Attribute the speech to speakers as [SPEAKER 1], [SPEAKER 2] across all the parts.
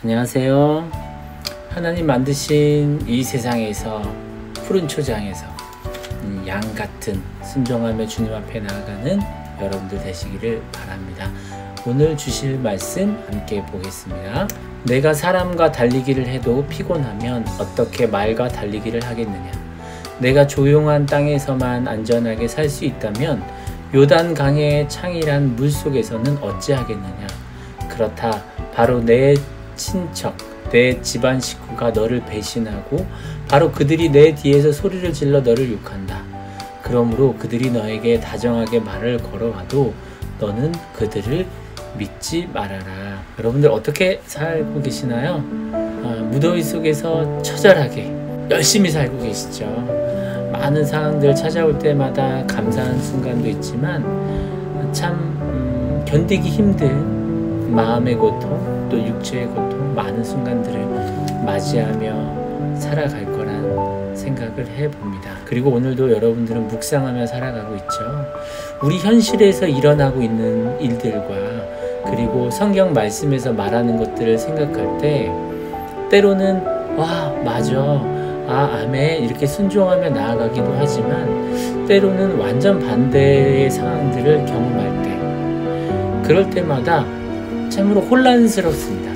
[SPEAKER 1] 안녕하세요. 하나님 만드신 이 세상에서 푸른 초장에서 양 같은 순종하며 주님 앞에 나아가는 여러분들 되시기를 바랍니다. 오늘 주실 말씀 함께 보겠습니다. 내가 사람과 달리기를 해도 피곤하면 어떻게 말과 달리기를 하겠느냐. 내가 조용한 땅에서만 안전하게 살 수 있다면 요단 강의 창이란 물속에서는 어찌하겠느냐. 그렇다. 바로 내 친척, 내 집안 식구가 너를 배신하고 바로 그들이 내 뒤에서 소리를 질러 너를 욕한다. 그러므로 그들이 너에게 다정하게 말을 걸어와도 너는 그들을 믿지 말아라. 여러분들 어떻게 살고 계시나요? 무더위 속에서 처절하게 열심히 살고 계시죠. 많은 상황들 찾아올 때마다 감사한 순간도 있지만 참 견디기 힘든 마음의 고통 또 육체의 고통 많은 순간들을 맞이하며 살아갈 거란 생각을 해봅니다. 그리고 오늘도 여러분들은 묵상하며 살아가고 있죠. 우리 현실에서 일어나고 있는 일들과 그리고 성경 말씀에서 말하는 것들을 생각할 때 때로는 와 맞아 아멘 이렇게 순종하며 나아가기도 하지만 때로는 완전 반대의 상황들을 경험할 때 그럴 때마다 참으로 혼란스럽습니다.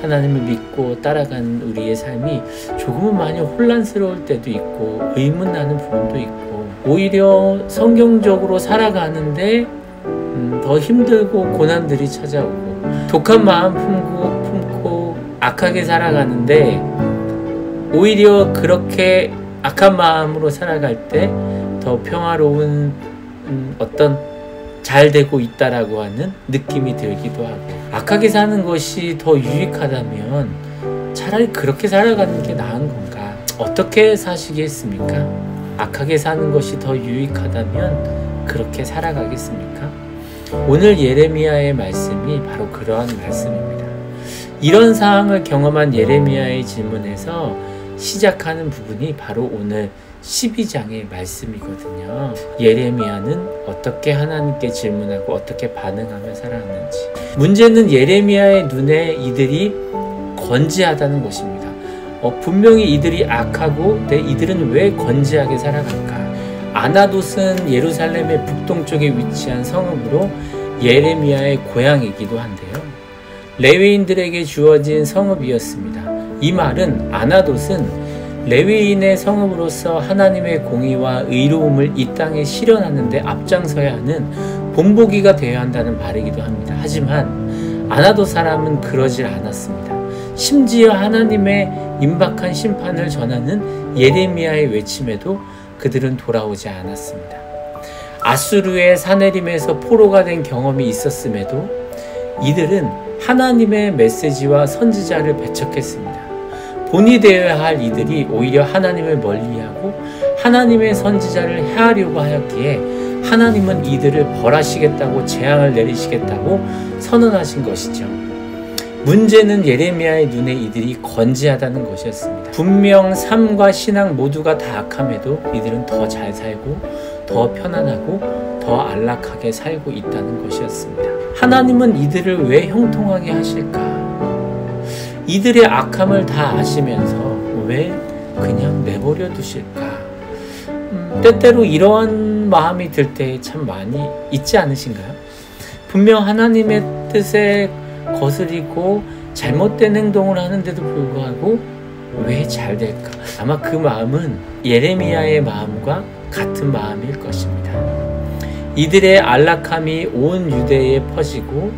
[SPEAKER 1] 하나님을 믿고 따라가는 우리의 삶이 조금은 많이 혼란스러울 때도 있고 의문나는 부분도 있고 오히려 성경적으로 살아가는데 더 힘들고 고난들이 찾아오고 독한 마음 품고 악하게 살아가는데 오히려 그렇게 악한 마음으로 살아갈 때 더 평화로운 어떤 잘 되고 있다라고 하는 느낌이 들기도 하고 악하게 사는 것이 더 유익하다면 차라리 그렇게 살아가는 게 나은 건가? 어떻게 사시겠습니까? 악하게 사는 것이 더 유익하다면 그렇게 살아가겠습니까? 오늘 예레미야의 말씀이 바로 그러한 말씀입니다. 이런 상황을 경험한 예레미야의 질문에서 시작하는 부분이 바로 오늘 12장의 말씀이거든요. 예레미야는 어떻게 하나님께 질문하고 어떻게 반응하며 살아왔는지. 문제는 예레미야의 눈에 이들이 건재하다는 것입니다. 분명히 이들이 악하고 이들은 왜 건재하게 살아갈까? 아나돗은 예루살렘의 북동쪽에 위치한 성읍으로 예레미야의 고향이기도 한데요. 레위인들에게 주어진 성읍이었습니다. 이 말은 아나돗은 레위인의 성읍으로서 하나님의 공의와 의로움을 이 땅에 실현하는 데 앞장서야 하는 본보기가 되어야 한다는 말이기도 합니다. 하지만 아나돗 사람은 그러질 않았습니다. 심지어 하나님의 임박한 심판을 전하는 예레미야의 외침에도 그들은 돌아오지 않았습니다. 아수르의 사내림에서 포로가 된 경험이 있었음에도 이들은 하나님의 메시지와 선지자를 배척했습니다. 본이 되어야 할 이들이 오히려 하나님을 멀리하고 하나님의 선지자를 해하려고 하였기에 하나님은 이들을 벌하시겠다고 재앙을 내리시겠다고 선언하신 것이죠. 문제는 예레미야의 눈에 이들이 건재하다는 것이었습니다. 분명 삶과 신앙 모두가 다 악함에도 이들은 더 잘 살고 더 편안하고 더 안락하게 살고 있다는 것이었습니다. 하나님은 이들을 왜 형통하게 하실까? 이들의 악함을 다 아시면서 왜 그냥 내버려 두실까? 때때로 이러한 마음이 들 때 참 많이 있지 않으신가요? 분명 하나님의 뜻에 거스리고 잘못된 행동을 하는데도 불구하고 왜 잘 될까? 아마 그 마음은 예레미야의 마음과 같은 마음일 것입니다. 이들의 안락함이 온 유대에 퍼지고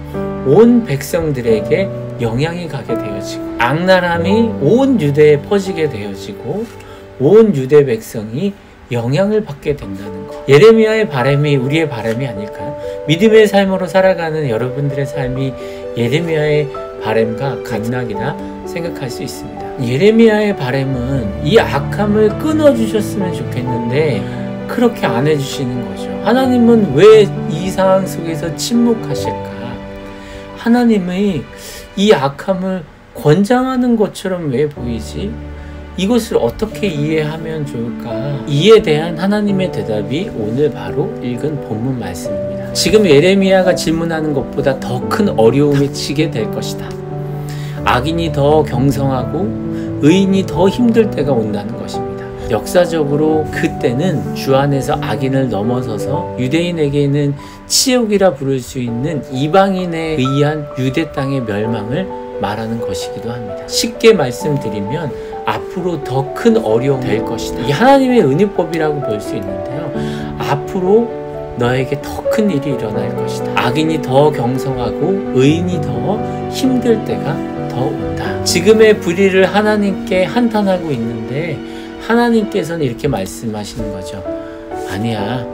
[SPEAKER 1] 온 백성들에게 영향이 가게 되어지고 악랄함이 온 유대에 퍼지게 되어지고 온 유대 백성이 영향을 받게 된다는 것. 예레미야의 바람이 우리의 바람이 아닐까요? 믿음의 삶으로 살아가는 여러분들의 삶이 예레미야의 바람과 같나기나 생각할 수 있습니다. 예레미야의 바람은 이 악함을 끊어주셨으면 좋겠는데 그렇게 안 해주시는 거죠. 하나님은 왜 이 상황 속에서 침묵하실까? 하나님의 이 악함을 권장하는 것처럼 왜 보이지? 이것을 어떻게 이해하면 좋을까? 이에 대한 하나님의 대답이 오늘 바로 읽은 본문 말씀입니다. 지금 예레미야가 질문하는 것보다 더 큰 어려움에 치게 될 것이다. 악인이 더 경성하고 의인이 더 힘들 때가 온다는 것입니다. 역사적으로 그때는 주 안에서 악인을 넘어서서 유대인에게는 치욕이라 부를 수 있는 이방인에 의한 유대 땅의 멸망을 말하는 것이기도 합니다. 쉽게 말씀드리면 앞으로 더 큰 어려움이 될 것이다. 이 하나님의 은혜법이라고 볼 수 있는데요. 앞으로 너에게 더 큰 일이 일어날 것이다. 악인이 더 경성하고 의인이 더 힘들 때가 더 온다. 지금의 불의를 하나님께 한탄하고 있는데 하나님께서는 이렇게 말씀하시는 거죠. 아니야,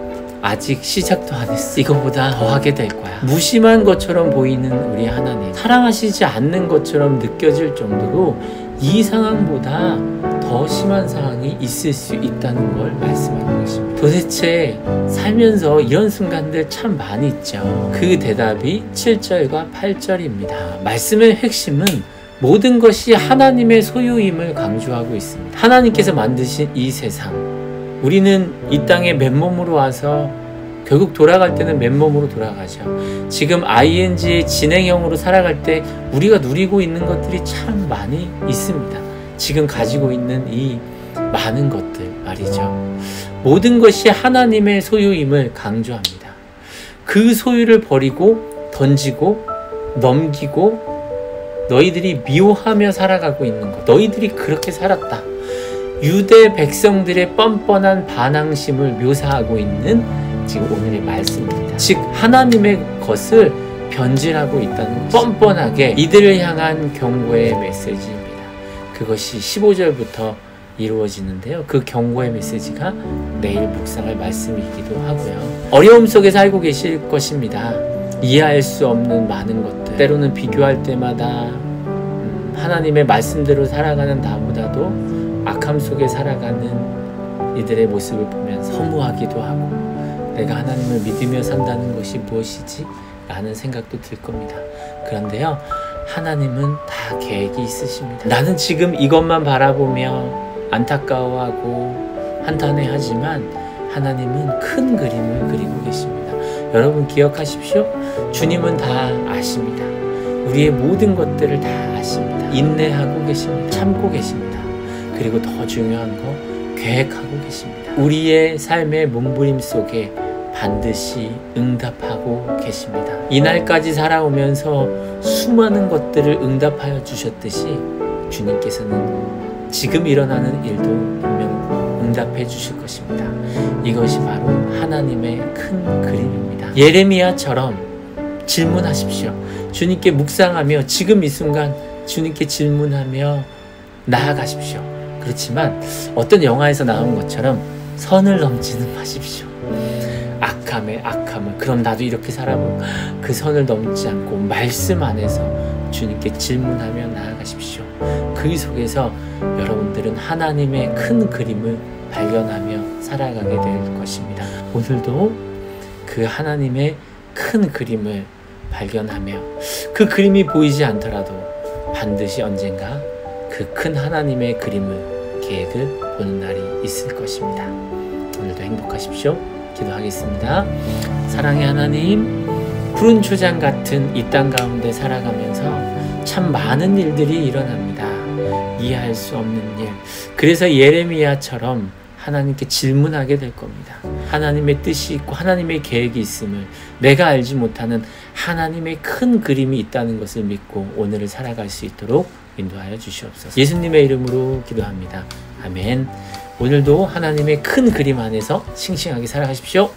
[SPEAKER 1] 아직 시작도 안 했어. 이거보다 더 하게 될 거야. 무심한 것처럼 보이는 우리 하나님, 사랑하시지 않는 것처럼 느껴질 정도로 이 상황보다 더 심한 상황이 있을 수 있다는 걸 말씀하는 것입니다. 도대체 살면서 이런 순간들 참 많이 있죠. 그 대답이 7절과 8절입니다. 말씀의 핵심은 모든 것이 하나님의 소유임을 강조하고 있습니다. 하나님께서 만드신 이 세상, 우리는 이 땅에 맨몸으로 와서 결국 돌아갈 때는 맨몸으로 돌아가죠. 지금 ing의 진행형으로 살아갈 때 우리가 누리고 있는 것들이 참 많이 있습니다. 지금 가지고 있는 이 많은 것들 말이죠. 모든 것이 하나님의 소유임을 강조합니다. 그 소유를 버리고 던지고 넘기고 너희들이 미워하며 살아가고 있는 것, 너희들이 그렇게 살았다. 유대 백성들의 뻔뻔한 반항심을 묘사하고 있는 지금 오늘의 말씀입니다. 즉 하나님의 것을 변질하고 있다는 것, 뻔뻔하게 이들을 향한 경고의 메시지입니다. 그것이 15절부터 이루어지는데요. 그 경고의 메시지가 내일 묵상할 말씀이기도 하고요. 어려움 속에 살고 계실 것입니다. 이해할 수 없는 많은 것들, 때로는 비교할 때마다 하나님의 말씀대로 살아가는 나보다도 악함 속에 살아가는 이들의 모습을 보면서 허무하기도 하고 내가 하나님을 믿으며 산다는 것이 무엇이지? 라는 생각도 들 겁니다. 그런데요, 하나님은 다 계획이 있으십니다. 나는 지금 이것만 바라보며 안타까워하고 한탄해하지만 하나님은 큰 그림을 그리고 계십니다. 여러분 기억하십시오. 주님은 다 아십니다. 우리의 모든 것들을 다 아십니다. 인내하고 계십니다. 참고 계십니다. 그리고 더 중요한 거 계획하고 계십니다. 우리의 삶의 몸부림 속에 반드시 응답하고 계십니다. 이날까지 살아오면서 수많은 것들을 응답하여 주셨듯이 주님께서는 지금 일어나는 일도 분명 응답해 주실 것입니다. 이것이 바로 하나님의 큰 그림입니다. 예레미야처럼 질문하십시오. 주님께 묵상하며 지금 이 순간 주님께 질문하며 나아가십시오. 그렇지만 어떤 영화에서 나온 것처럼 선을 넘지는 마십시오. 악함에 악함을, 그럼 나도 이렇게 살아볼까? 그 선을 넘지 않고 말씀 안에서 주님께 질문하며 나아가십시오. 그 속에서 여러분들은 하나님의 큰 그림을 발견하며 살아가게 될 것입니다. 오늘도 그 하나님의 큰 그림을 발견하며 그 그림이 보이지 않더라도 반드시 언젠가 그 큰 하나님의 그림을, 계획을 보는 날이 있을 것입니다. 오늘도 행복하십시오. 기도하겠습니다. 사랑의 하나님, 푸른 초장 같은 이 땅 가운데 살아가면서 참 많은 일들이 일어납니다. 이해할 수 없는 일. 그래서 예레미야처럼 하나님께 질문하게 될 겁니다. 하나님의 뜻이 있고 하나님의 계획이 있음을, 내가 알지 못하는 하나님의 큰 그림이 있다는 것을 믿고 오늘을 살아갈 수 있도록 인도하여 주시옵소서. 예수님의 이름으로 기도합니다. 아멘. 오늘도 하나님의 큰 그림 안에서 싱싱하게 살아가십시오.